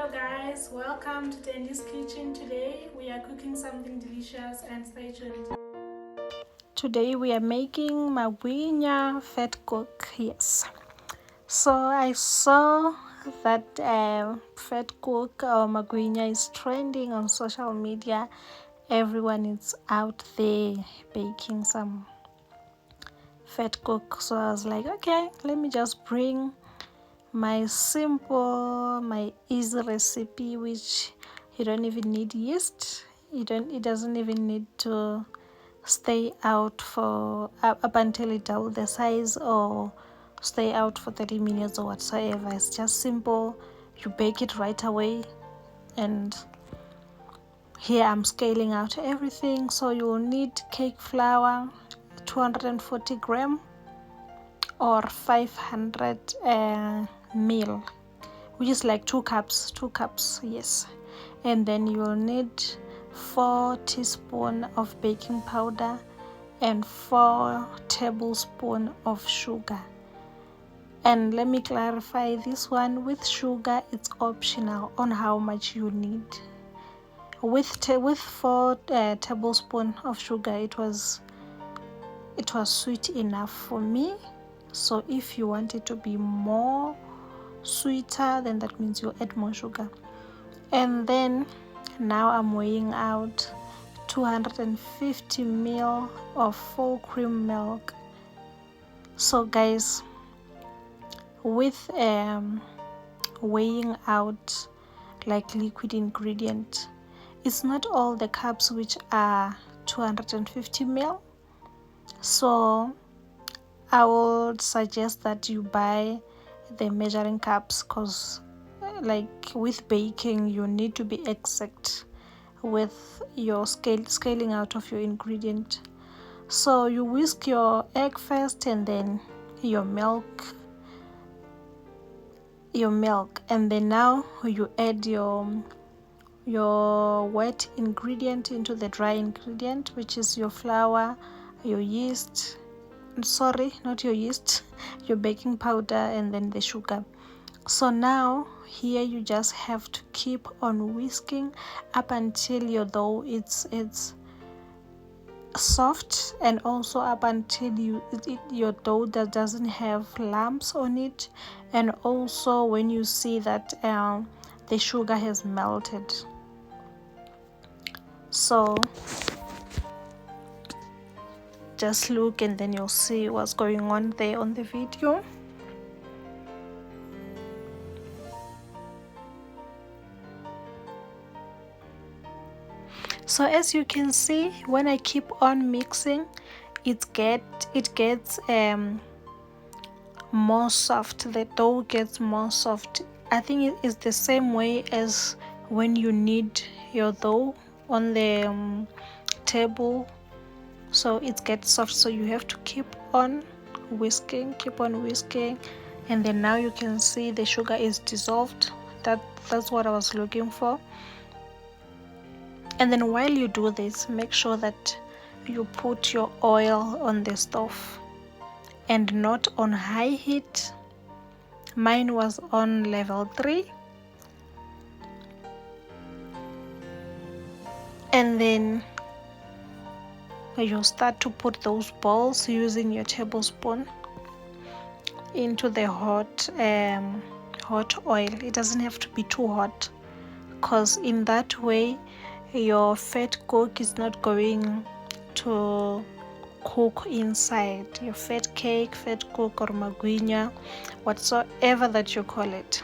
Hello guys, welcome to Tandy's Kitchen. Today we are cooking something delicious and stay tuned. Today we are making mangwinya vatkoek. Yes. So I saw that vatkoek or mangwinya is trending on social media. Everyone is out there baking some vatkoek. So I was like, okay, let me just bring my easy recipe, which you don't even need yeast. It doesn't even need to stay out for up until it double the size or stay out for 30 minutes or whatsoever. It's just simple. You bake it right away. And here I'm scaling out everything. So you will need cake flour, 240 gram or 500 ml, which is like 2 cups, yes. And then you will need 4 teaspoons of baking powder and 4 tablespoons of sugar. And let me clarify, this one with sugar, it's optional on how much you need. With 4 tablespoons of sugar, it was sweet enough for me. So if you want it to be more sweeter, then that means you add more sugar. And then now I'm weighing out 250 ml of full cream milk. So guys, with weighing out like liquid ingredient, it's not all the cups which are 250 ml. So I would suggest that you buy the measuring cups, because like with baking you need to be exact with your scaling out of your ingredient. So you whisk your egg first, and then your milk, and then now you add your wet ingredient into the dry ingredient, which is your flour, your yeast, sorry, not your yeast, your baking powder, and then the sugar. So now here you just have to keep on whisking up until your dough it's soft, and also up until your dough that doesn't have lumps on it, and also when you see that the sugar has melted. So just look, and then you'll see what's going on there on the video. So as you can see, when I keep on mixing, it gets more soft. The dough gets more soft. I think it is the same way as when you knead your dough on the table. So it gets soft, so you have to keep on whisking, and then now you can see the sugar is dissolved. That's what I was looking for. And then while you do this, make sure that you put your oil on the stove and not on high heat. Mine was on level 3. And then you start to put those balls using your tablespoon into the hot oil. It doesn't have to be too hot, because in that way your vatkoek is not going to cook inside. Your vatkoek or mangwinya, whatsoever that you call it.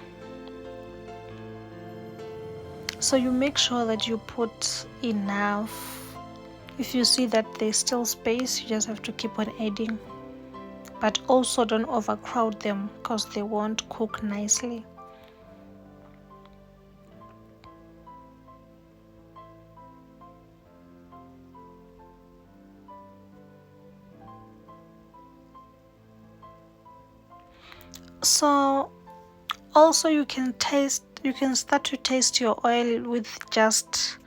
So you make sure that you put enough. If you see that there's still space, you just have to keep on adding, but also don't overcrowd them, because they won't cook nicely. So also you can start to taste your oil with just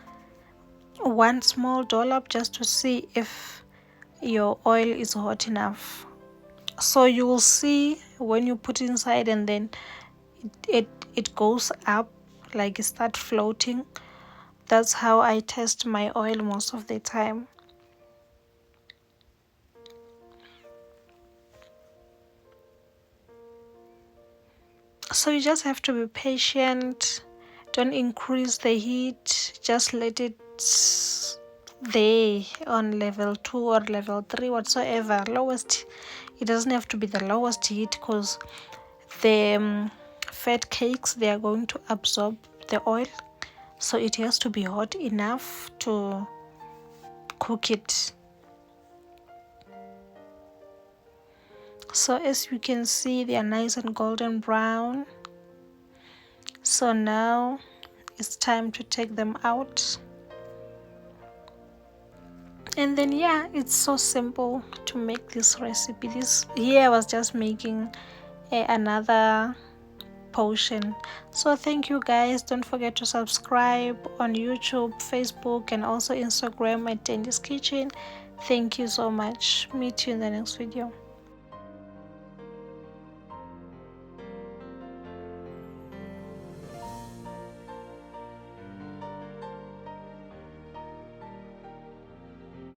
1 small dollop, just to see if your oil is hot enough. So you will see when you put inside, and then it goes up like start floating. That's how I test my oil most of the time. So you just have to be patient. Don't increase the heat. Just let it there on level 2 or level 3, whatsoever. Lowest. It doesn't have to be the lowest heat, because the fat cakes, they are going to absorb the oil. So it has to be hot enough to cook it. So as you can see, they are nice and golden brown. So now it's time to take them out. And then yeah, it's so simple to make this recipe. This here I was just making another portion. So thank you guys. Don't forget to subscribe on YouTube, Facebook, and also Instagram at Dandy's Kitchen. Thank you so much. Meet you in the next video.